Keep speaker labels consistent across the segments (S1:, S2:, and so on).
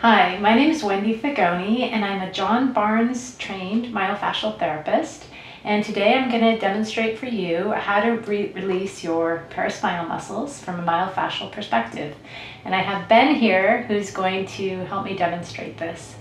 S1: Hi, my name is Wendy Figone and I'm a John Barnes trained myofascial therapist. And today I'm going to demonstrate for you how to release your paraspinal muscles from a myofascial perspective. And I have Ben here who's going to help me demonstrate this.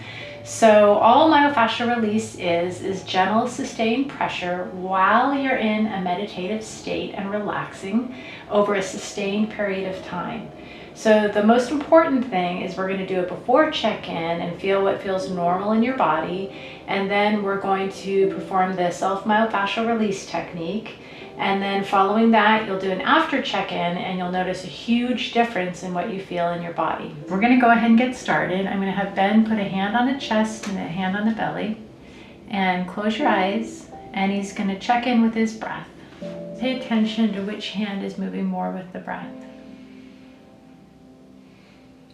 S1: So all myofascial release is gentle sustained pressure while you're in a meditative state and relaxing over a sustained period of time. So the most important thing is we're going to do it before check-in and feel what feels normal in your body, and then we're going to perform the self-myofascial release technique, and then following that you'll do an after check-in and you'll notice a huge difference in what you feel in your body. We're going to go ahead and get started. I'm going to have Ben put a hand on the chest and a hand on the belly, and close your eyes, and he's going to check in with his breath. Pay attention to which hand is moving more with the breath.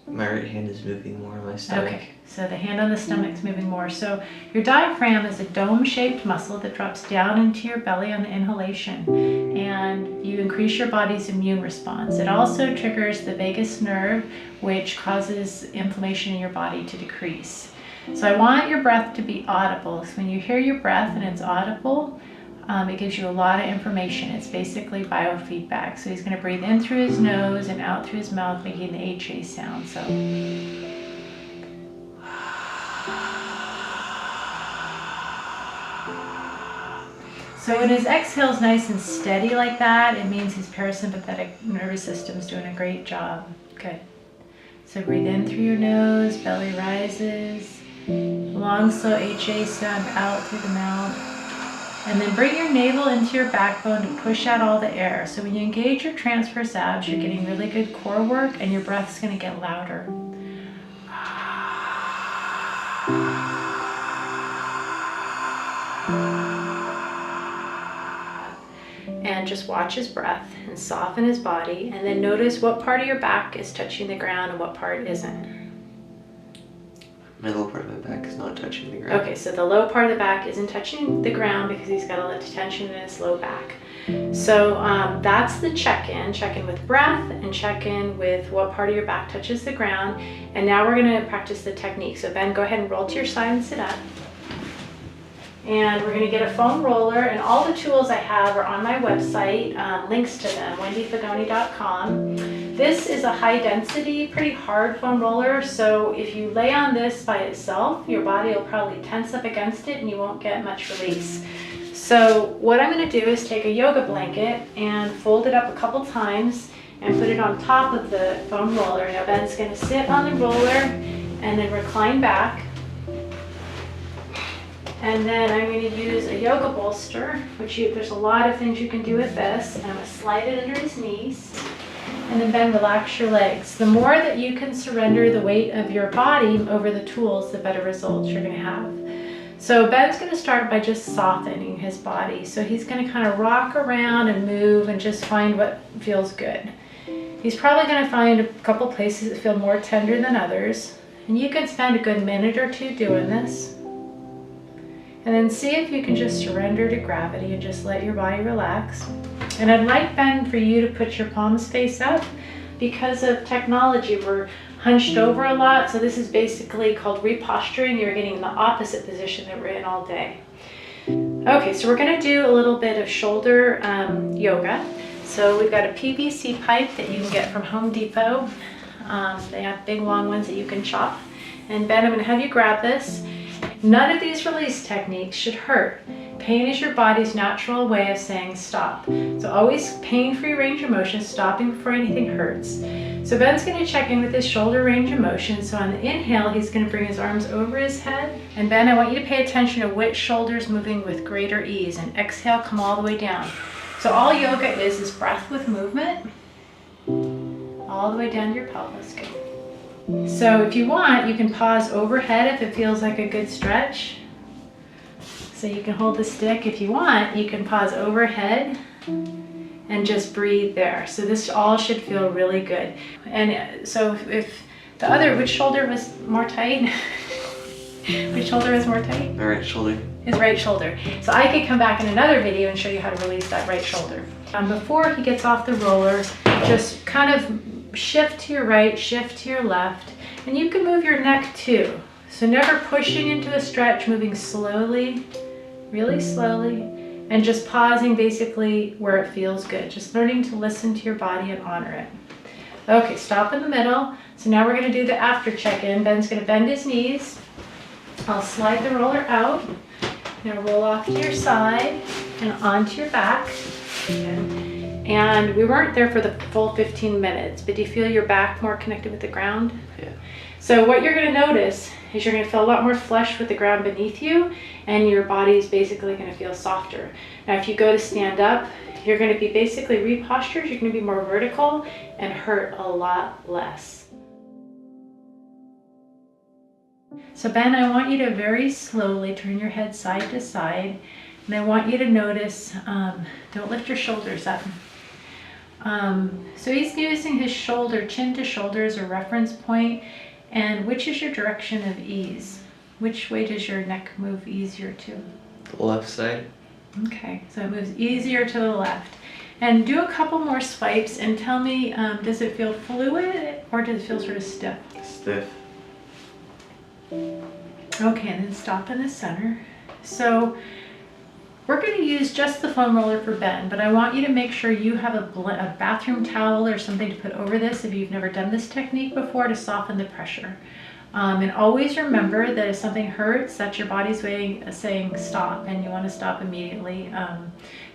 S2: My right hand is moving more on my stomach.
S1: Okay, so the hand on the stomach is moving more. So your diaphragm is a dome-shaped muscle that drops down into your belly on the inhalation, and you increase your body's immune response. It also triggers the vagus nerve, which causes inflammation in your body to decrease. So I want your breath to be audible. So when you hear your breath and it's audible, it gives you a lot of information. It's basically biofeedback. So he's going to breathe in through his nose and out through his mouth, making the HA sound. So when his exhale is nice and steady like that, it means his parasympathetic nervous system is doing a great job. Good. So breathe in through your nose, belly rises, long slow HA sound out through the mouth. And then bring your navel into your backbone to push out all the air. So when you engage your transverse abs, you're getting really good core work, and your breath's going to get louder. And just watch his breath and soften his body, and then notice what part of your back is touching the ground and what part isn't.
S2: My lower part of my back is not touching the ground.
S1: Okay, so the low part of the back isn't touching the ground because he's got a lot of tension in his low back. So that's the check-in. Check-in with breath and check-in with what part of your back touches the ground. And now we're going to practice the technique. So Ben, go ahead and roll to your side and sit up. And we're going to get a foam roller, and all the tools I have are on my website, links to them, wendyfigone.com. This is a high density, pretty hard foam roller, so if you lay on this by itself, your body will probably tense up against it and you won't get much release. So what I'm going to do is take a yoga blanket and fold it up a couple times and put it on top of the foam roller. Now Ben's going to sit on the roller and then recline back. And then I'm going to use a yoga bolster, which there's a lot of things you can do with this. And I'm going to slide it under his knees. And then Ben, relax your legs. The more that you can surrender the weight of your body over the tools, the better results you're going to have. So Ben's going to start by just softening his body. So he's going to kind of rock around and move and just find what feels good. He's probably going to find a couple places that feel more tender than others. And you can spend a good minute or two doing this. And then see if you can just surrender to gravity and just let your body relax. And I'd like, Ben, for you to put your palms face up. Because of technology, we're hunched over a lot. So this is basically called reposturing. You're getting in the opposite position that we're in all day. Okay, so we're going to do a little bit of shoulder yoga. So we've got a PVC pipe that you can get from Home Depot. They have big long ones that you can chop. And Ben, I'm going to have you grab this. None of these release techniques should hurt. Pain is your body's natural way of saying stop. So always pain-free range of motion, stopping before anything hurts. So Ben's going to check in with his shoulder range of motion. So on the inhale, he's going to bring his arms over his head. And Ben, I want you to pay attention to which shoulder is moving with greater ease. And exhale, come all the way down. So all yoga is breath with movement, all the way down to your pelvis. Good. So if you want, you can pause overhead if it feels like a good stretch. So you can hold the stick. If you want, you can pause overhead and just breathe there. So this all should feel really good. And so if the other, which shoulder was more tight? Which shoulder is more tight?
S2: My right shoulder.
S1: His right shoulder. So I could come back in another video and show you how to release that right shoulder. Before he gets off the roller, just kind of shift to your right, shift to your left, and you can move your neck too. So never pushing into a stretch, moving slowly, really slowly, and just pausing basically where it feels good. Just learning to listen to your body and honor it. Okay, stop in the middle. So now we're gonna do the after check-in. Ben's gonna bend his knees. I'll slide the roller out. Now roll off to your side and onto your back. And we weren't there for the full 15 minutes, but do you feel your back more connected with the ground?
S2: Yeah.
S1: So what you're gonna notice is you're gonna feel a lot more flush with the ground beneath you, and your body's basically gonna feel softer. Now if you go to stand up, you're gonna be basically repostured, you're gonna be more vertical and hurt a lot less. So Ben, I want you to very slowly turn your head side to side, and I want you to notice, don't lift your shoulders up. So he's using his shoulder, chin to shoulder as a reference point. And which is your direction of ease? Which way does your neck move easier to?
S2: The left side.
S1: Okay, so it moves easier to the left. And do a couple more swipes and tell me, does it feel fluid or does it feel sort of stiff?
S2: Stiff.
S1: Okay, and then stop in the center. So we're going to use just the foam roller for Ben, but I want you to make sure you have a bathroom towel or something to put over this if you've never done this technique before, to soften the pressure. And always remember that if something hurts, that's your body's way of saying stop, and you want to stop immediately.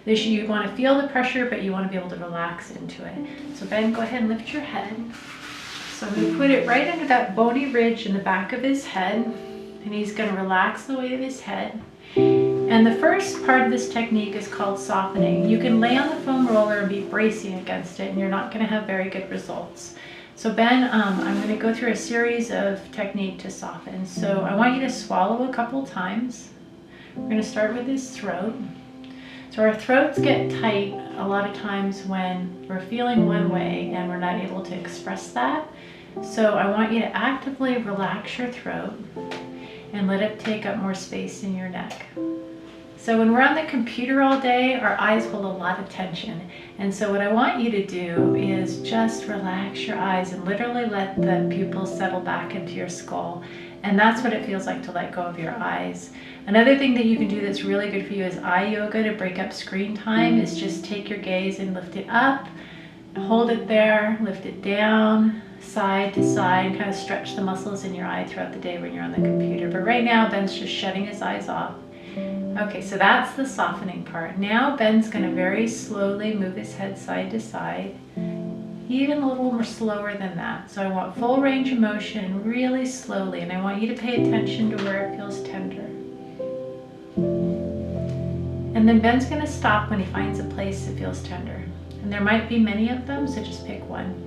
S1: You want to feel the pressure, but you want to be able to relax into it. So Ben, go ahead and lift your head. So I'm going to put it right under that bony ridge in the back of his head, and he's going to relax the weight of his head. And the first part of this technique is called softening. You can lay on the foam roller and be bracing against it, and you're not going to have very good results. So Ben, I'm going to go through a series of technique to soften. So I want you to swallow a couple times. We're going to start with his throat. So our throats get tight a lot of times when we're feeling one way and we're not able to express that. So I want you to actively relax your throat and let it take up more space in your neck. So when we're on the computer all day, our eyes hold a lot of tension. And so what I want you to do is just relax your eyes and literally let the pupils settle back into your skull. And that's what it feels like to let go of your eyes. Another thing that you can do that's really good for you is eye yoga to break up screen time, is just take your gaze and lift it up, hold it there, lift it down, side to side, and kind of stretch the muscles in your eye throughout the day when you're on the computer. But right now, Ben's just shutting his eyes off. Okay, so that's the softening part. Now Ben's going to very slowly move his head side to side, even a little more slower than that. So I want full range of motion, really slowly, and I want you to pay attention to where it feels tender. And then Ben's going to stop when he finds a place that feels tender. And there might be many of them, so just pick one.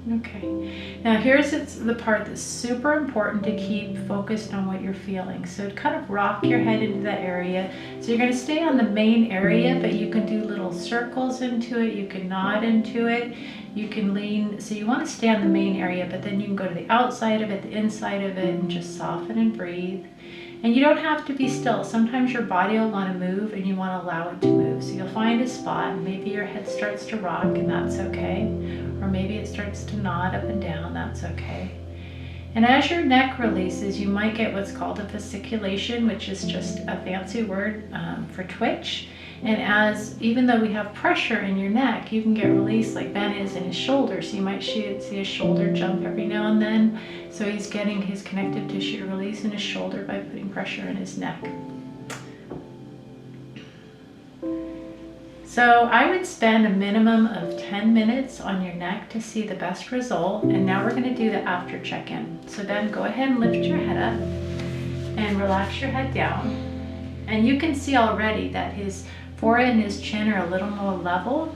S1: Okay, now here's the part that's super important to keep focused on what you're feeling. So kind of rock your head into that area. So you're going to stay on the main area, but you can do little circles into it, you can nod into it, you can lean. So you want to stay on the main area, but then you can go to the outside of it, the inside of it, and just soften and breathe. And you don't have to be still. Sometimes your body will want to move and you want to allow it to move. So you'll find a spot, and maybe your head starts to rock, and that's okay. Or maybe it starts to nod up and down, that's okay. And as your neck releases, you might get what's called a fasciculation, which is just a fancy word for twitch. And even though we have pressure in your neck, you can get released like Ben is in his shoulder. So you might see his shoulder jump every now and then. So he's getting his connective tissue to release in his shoulder by putting pressure in his neck. So I would spend a minimum of 10 minutes on your neck to see the best result. And now we're going to do the after check-in. So Ben, go ahead and lift your head up and relax your head down. And you can see already that his forehead and his chin are a little more level.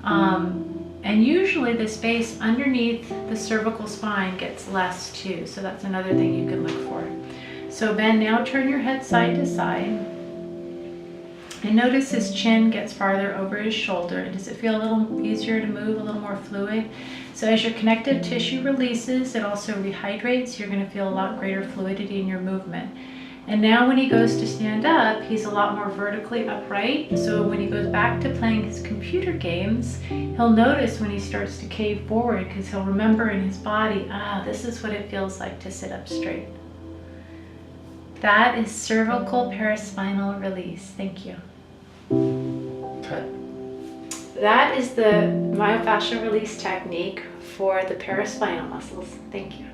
S1: And usually the space underneath the cervical spine gets less too. So that's another thing you can look for. So Ben, now turn your head side to side. And notice his chin gets farther over his shoulder. And does it feel a little easier to move, a little more fluid? So as your connective tissue releases, it also rehydrates. You're going to feel a lot greater fluidity in your movement. And now when he goes to stand up, he's a lot more vertically upright. So when he goes back to playing his computer games, he'll notice when he starts to cave forward because he'll remember in his body, this is what it feels like to sit up straight. That is cervical paraspinal release. Thank you.
S2: Okay.
S1: That is the myofascial release technique for the paraspinal muscles. Thank you.